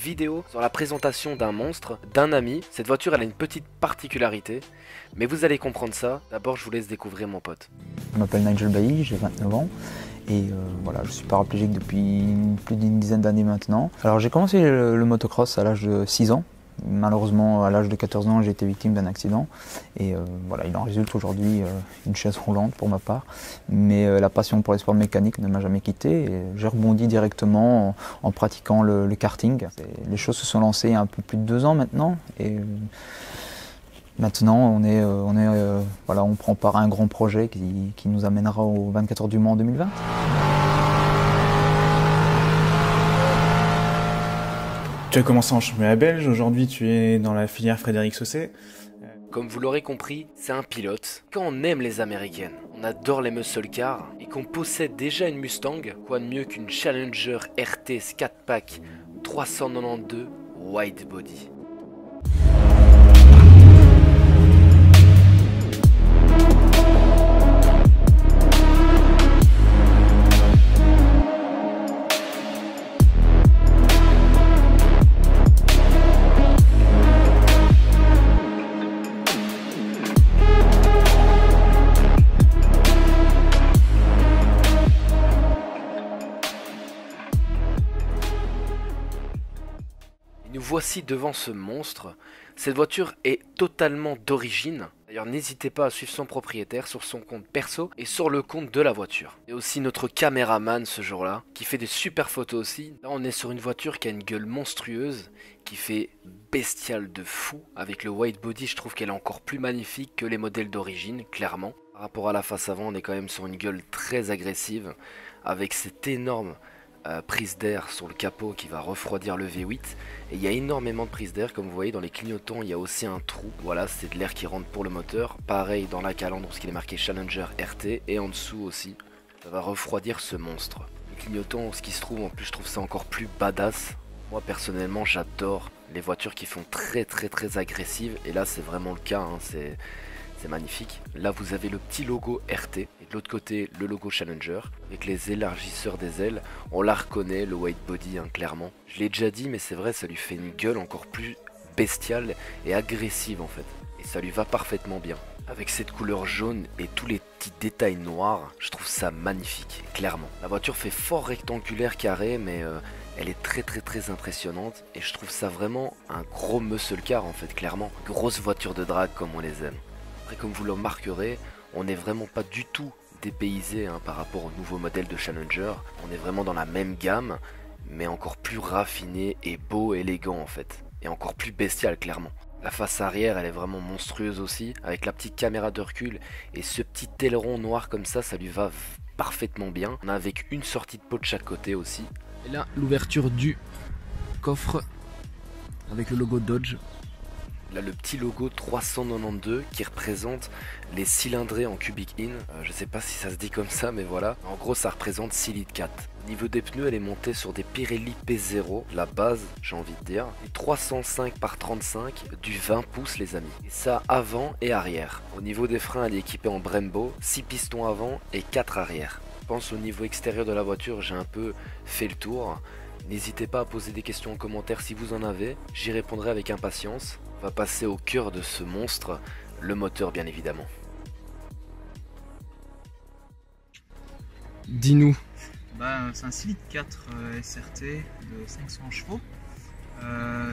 vidéo sur la présentation d'un monstre, d'un ami. Cette voiture elle a une petite particularité, mais vous allez comprendre ça. D'abord je vous laisse découvrir mon pote. Je m'appelle Nigel Bailly, j'ai 29 ans et voilà, je suis paraplégique depuis plus d'une dizaine d'années maintenant. Alors j'ai commencé le motocross à l'âge de 6 ans. Malheureusement, à l'âge de 14 ans, j'ai été victime d'un accident et voilà, il en résulte aujourd'hui une chaise roulante pour ma part. Mais la passion pour les sports mécaniques ne m'a jamais quitté et j'ai rebondi directement en pratiquant le karting. Les choses se sont lancées il y a un peu plus de 2 ans maintenant et maintenant voilà, on prend part à un grand projet qui nous amènera aux 24 heures du Mans en 2020. Tu as commencé en championnat belge, aujourd'hui tu es dans la filière Frédéric Sausset. Comme vous l'aurez compris, c'est un pilote. Quand on aime les américaines, on adore les muscle cars et qu'on possède déjà une Mustang, quoi de mieux qu'une Challenger RT Scat Pack 392 Wide Body. Nous voici devant ce monstre. Cette voiture est totalement d'origine. D'ailleurs, n'hésitez pas à suivre son propriétaire sur son compte perso et sur le compte de la voiture. Et aussi notre caméraman ce jour-là, qui fait des super photos aussi. Là, on est sur une voiture qui a une gueule monstrueuse, qui fait bestial de fou. Avec le wide body, je trouve qu'elle est encore plus magnifique que les modèles d'origine, clairement. Par rapport à la face avant, on est quand même sur une gueule très agressive, avec cette énorme prise d'air sur le capot qui va refroidir le V8 et il y a énormément de prise d'air comme vous voyez dans les clignotants. Il y a aussi un trou, voilà, c'est de l'air qui rentre pour le moteur, pareil dans la calandre parce qu'il est marqué Challenger RT et en dessous aussi ça va refroidir ce monstre. Les clignotants, ce qui se trouve en plus, je trouve ça encore plus badass. Moi personnellement j'adore les voitures qui font très agressives et là c'est vraiment le cas, hein, c'est magnifique. Là vous avez le petit logo RT et de l'autre côté le logo Challenger avec les élargisseurs des ailes. On la reconnaît, le white body, hein, clairement. Je l'ai déjà dit mais c'est vrai, ça lui fait une gueule encore plus bestiale et agressive en fait. Et ça lui va parfaitement bien. Avec cette couleur jaune et tous les petits détails noirs, je trouve ça magnifique, clairement. La voiture fait fort rectangulaire carré mais elle est très impressionnante et je trouve ça vraiment un gros muscle car en fait, clairement. Grosse voiture de drague comme on les aime. Après, comme vous le remarquerez, on n'est vraiment pas du tout dépaysé hein, par rapport au nouveau modèle de Challenger. On est vraiment dans la même gamme, mais encore plus raffiné et beau, élégant en fait. Et encore plus bestial, clairement. La face arrière, elle est vraiment monstrueuse aussi, avec la petite caméra de recul et ce petit aileron noir comme ça lui va parfaitement bien. On a avec une sortie de pot de chaque côté aussi. Et là, l'ouverture du coffre avec le logo Dodge. Là, le petit logo 392 qui représente les cylindrés en cubic in. Je sais pas si ça se dit comme ça, mais voilà. En gros, ça représente 6 litres 4. Au niveau des pneus, elle est montée sur des Pirelli P0, la base, j'ai envie de dire. Et 305 par 35, du 20 pouces, les amis. Et ça, avant et arrière. Au niveau des freins, elle est équipée en Brembo, 6 pistons avant et 4 arrière. Je pense au niveau extérieur de la voiture, j'ai un peu fait le tour. N'hésitez pas à poser des questions en commentaire si vous en avez. J'y répondrai avec impatience. On va passer au cœur de ce monstre, le moteur bien évidemment. Dis-nous. C'est un 6 litres 4 SRT de 500 chevaux,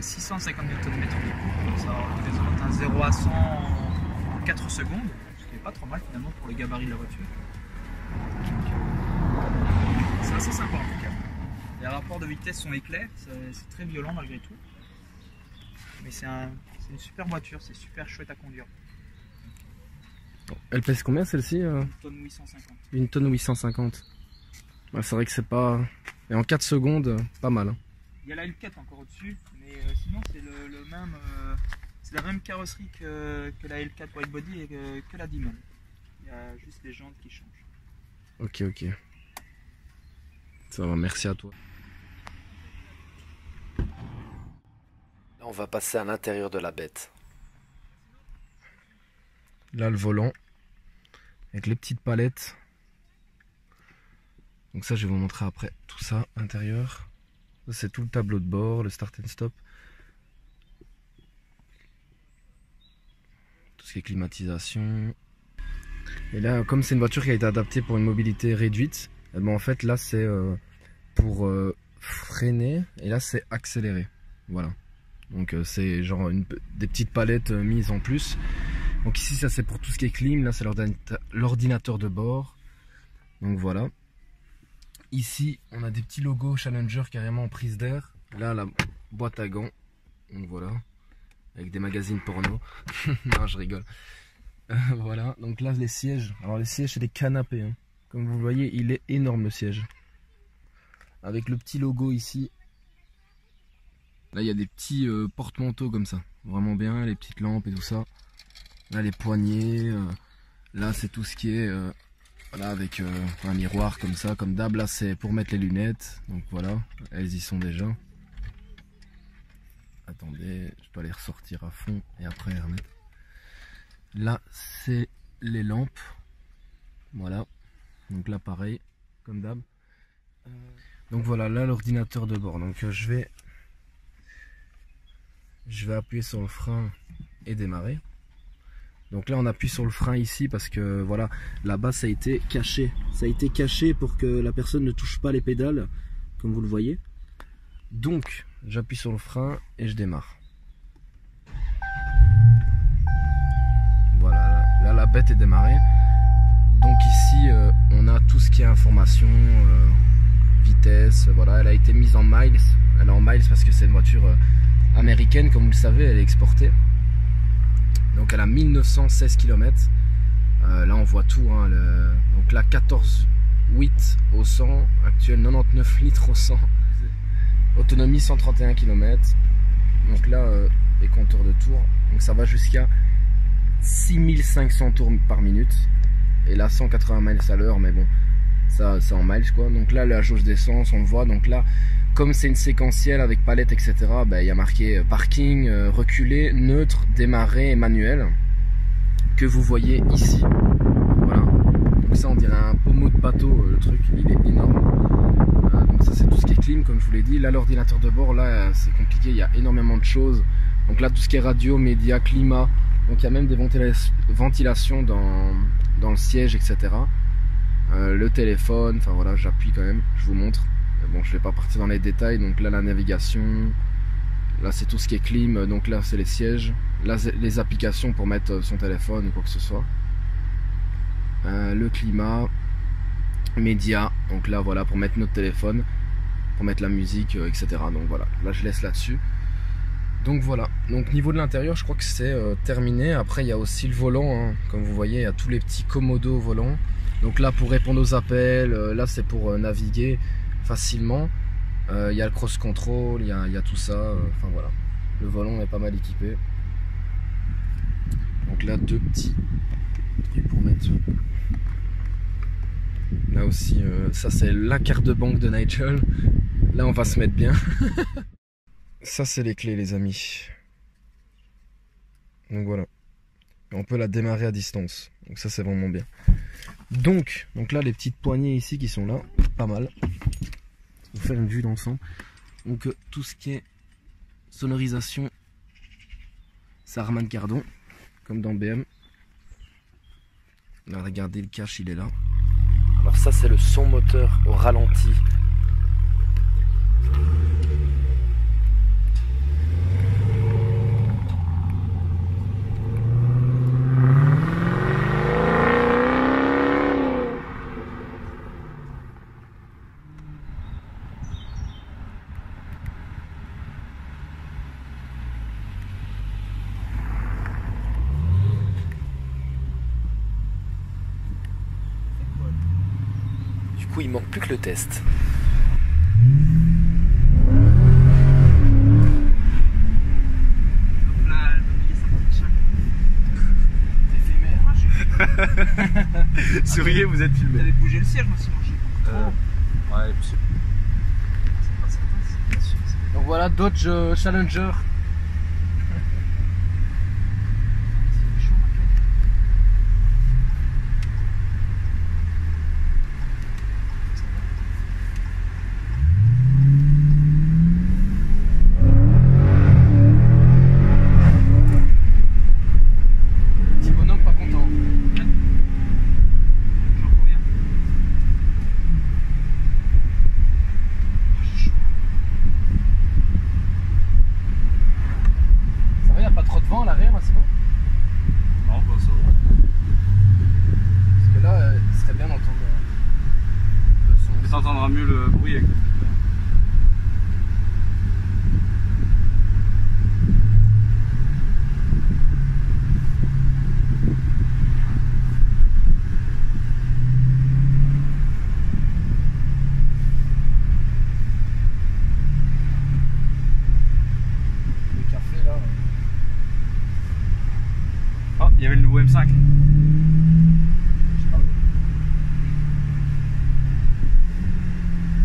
650 Nm de couple, ça représente un 0 à 100 en 4 secondes, ce qui n'est pas trop mal finalement pour le gabarit de la voiture. C'est assez sympa en tout cas. Les rapports de vitesse sont éclairs, c'est très violent malgré tout. Mais c'est une super voiture, c'est super chouette à conduire. Elle pèse combien celle-ci Une tonne 850. Une tonne 850. Ouais, c'est vrai que c'est pas... Et en 4 secondes, pas mal. Hein. Il y a la L4 encore au-dessus, mais sinon c'est le même... c'est la même carrosserie que la L4 White Body et que la Demon. Il y a juste les jantes qui changent. Ok. Ça va, merci à toi. Là, on va passer à l'intérieur de la bête. Là, le volant, avec les petites palettes. Donc ça, je vais vous montrer après tout ça, intérieur. C'est tout le tableau de bord, le start and stop. Tout ce qui est climatisation. Et là, comme c'est une voiture qui a été adaptée pour une mobilité réduite, eh ben en fait là c'est pour freiner et là c'est accélérer. Voilà. Donc c'est genre des petites palettes mises en plus. Donc ici ça c'est pour tout ce qui est clim, là c'est l'ordinateur de bord. Donc voilà. Ici on a des petits logos Challenger carrément en prise d'air. Là la boîte à gants. Donc voilà. Avec des magazines porno. Non je rigole. Voilà, donc là les sièges. Alors les sièges c'est des canapés. Hein. Comme vous le voyez, il est énorme le siège. Avec le petit logo ici. Là il y a des petits porte-manteaux comme ça. Vraiment bien, les petites lampes et tout ça. Là les poignées. Là c'est tout ce qui est voilà, avec un miroir comme ça, comme d'hab. Là c'est pour mettre les lunettes. Donc voilà, elles y sont déjà. Attendez, je peux les ressortir à fond et après les remettre. Là c'est les lampes. Voilà. Donc là pareil, comme d'hab. Donc voilà, là l'ordinateur de bord. Donc je vais appuyer sur le frein et démarrer. Donc là on appuie sur le frein ici parce que voilà, là-bas ça a été caché. Ça a été caché pour que la personne ne touche pas les pédales, comme vous le voyez. Donc j'appuie sur le frein et je démarre. Voilà, là la bête est démarrée. Donc ici on a tout ce qui est information, vitesse, voilà, elle a été mise en miles. Elle est en miles parce que c'est une voiture américaine, comme vous le savez, elle est exportée. Donc elle a 1916 km. Là on voit tout, hein, donc là 14,8 au 100, actuel 99 litres au 100. Autonomie 131 km. Donc là les compteurs de tours, donc ça va jusqu'à 6500 tours par minute. Et là 180 miles à l'heure, mais bon, ça c'est en miles quoi. Donc là la jauge d'essence, on le voit. Donc là, comme c'est une séquentielle avec palette etc, ben, il y a marqué parking, reculé, neutre, démarrer et manuel, que vous voyez ici. Voilà. Donc ça on dirait un pommeau de bateau, le truc il est énorme. Donc ça c'est tout ce qui est clim comme je vous l'ai dit. Là l'ordinateur de bord, là c'est compliqué, il y a énormément de choses. Donc là tout ce qui est radio, média, climat. Donc il y a même des ventilations dans le siège, etc. Le téléphone, enfin voilà, j'appuie quand même, je vous montre. Bon, je vais pas partir dans les détails. Donc là la navigation, là c'est tout ce qui est clim, donc là c'est les sièges. Là les applications pour mettre son téléphone ou quoi que ce soit. Le climat, médias, donc là voilà pour mettre notre téléphone, pour mettre la musique, etc. Donc voilà, là je laisse là-dessus. Donc voilà, donc niveau de l'intérieur je crois que c'est terminé. Après il y a aussi le volant, hein. Comme vous voyez il y a tous les petits commodos au volant. Donc là pour répondre aux appels, là c'est pour naviguer facilement. Il y a le cross control, il y a tout ça, enfin voilà. Le volant est pas mal équipé. Donc là deux petits trucs pour mettre. Là aussi, ça c'est la carte de banque de Nigel. Là on va se mettre bien. Ça c'est les clés les amis. Donc voilà. Et on peut la démarrer à distance. Donc ça c'est vraiment bien. Donc là les petites poignées ici qui sont là, pas mal. Pour faire une vue d'ensemble. Donc tout ce qui est sonorisation, c'est Harman Kardon, comme dans BM. Là regardez le cache, il est là. Alors ça c'est le son moteur au ralenti. Du coup il manque plus que le test. Souriez, vous êtes filmé. Vous avez bougé le siège, moi sinon j'ai beaucoup trop. Ouais, Donc voilà Dodge Challenger. Il y avait le nouveau M5.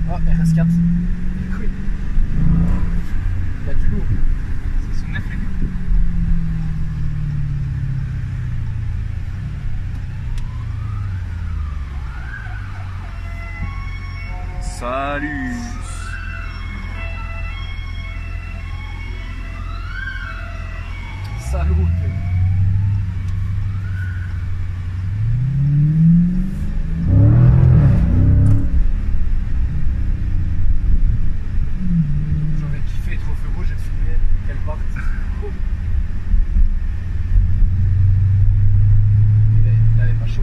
Ah, RS4. Oui. Il y a du lourd. C'est son neuf, les gars. Salut. Salut. J'aurais kiffé être au feu rouge et de filmer qu'elle parte. Il avait pas chaud.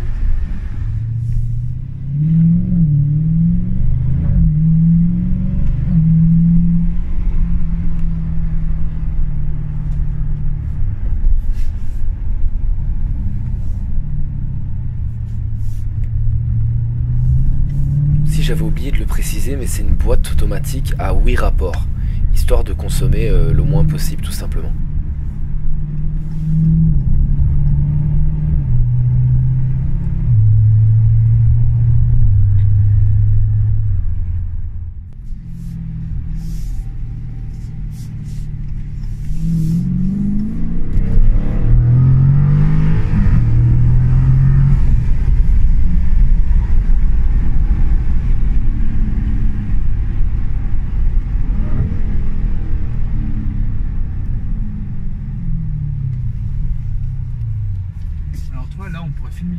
Si j'avais oublié de le préciser, mais c'est une boîte automatique à 8 rapports, histoire de consommer le moins possible tout simplement. Alors toi, là, on pourrait filmer.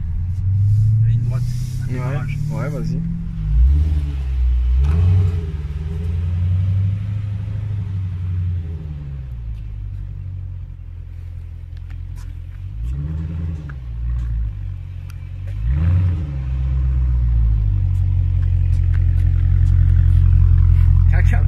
La ligne droite, un démarrage. Ouais, vas-y. Caca.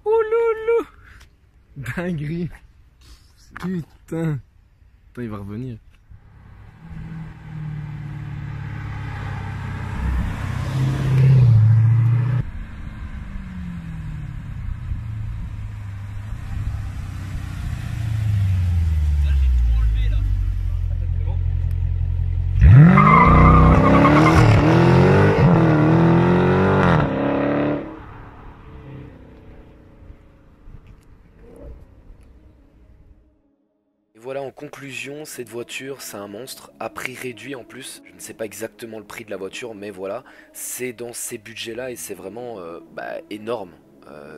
Oh loulou. Dinguerie. Putain. Attends, il va revenir. Et voilà, en conclusion, cette voiture, c'est un monstre, à prix réduit en plus. Je ne sais pas exactement le prix de la voiture, mais voilà, c'est dans ces budgets-là et c'est vraiment énorme.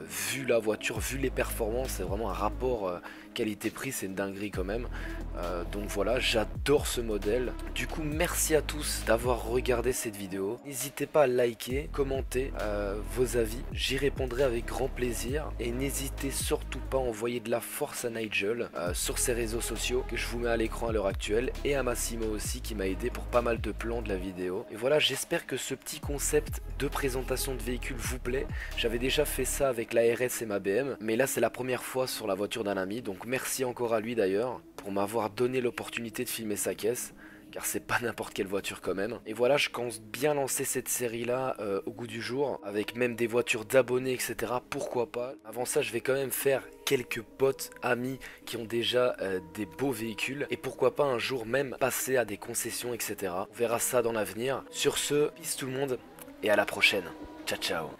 Vu la voiture, vu les performances, c'est vraiment un rapport qualité-prix, c'est une dinguerie quand même. Donc voilà, j'adore ce modèle. Du coup, merci à tous d'avoir regardé cette vidéo. N'hésitez pas à liker, commenter vos avis, j'y répondrai avec grand plaisir. Et n'hésitez surtout pas à envoyer de la force à Nigel sur ses réseaux sociaux que je vous mets à l'écran à l'heure actuelle, et à Massimo aussi qui m'a aidé pour pas mal de plans de la vidéo. Et voilà, j'espère que ce petit concept de présentation de véhicule vous plaît. J'avais déjà fait ça avec la RS et ma BM, mais là c'est la première fois sur la voiture d'un ami, donc merci encore à lui d'ailleurs pour m'avoir donné l'opportunité de filmer sa caisse, car c'est pas n'importe quelle voiture quand même. Et voilà, je compte bien lancer cette série là au goût du jour, avec même des voitures d'abonnés, etc. Pourquoi pas. Avant ça, je vais quand même faire quelques potes, amis qui ont déjà des beaux véhicules, et pourquoi pas un jour même passer à des concessions, etc. On verra ça dans l'avenir. Sur ce, peace tout le monde, et à la prochaine. Ciao ciao.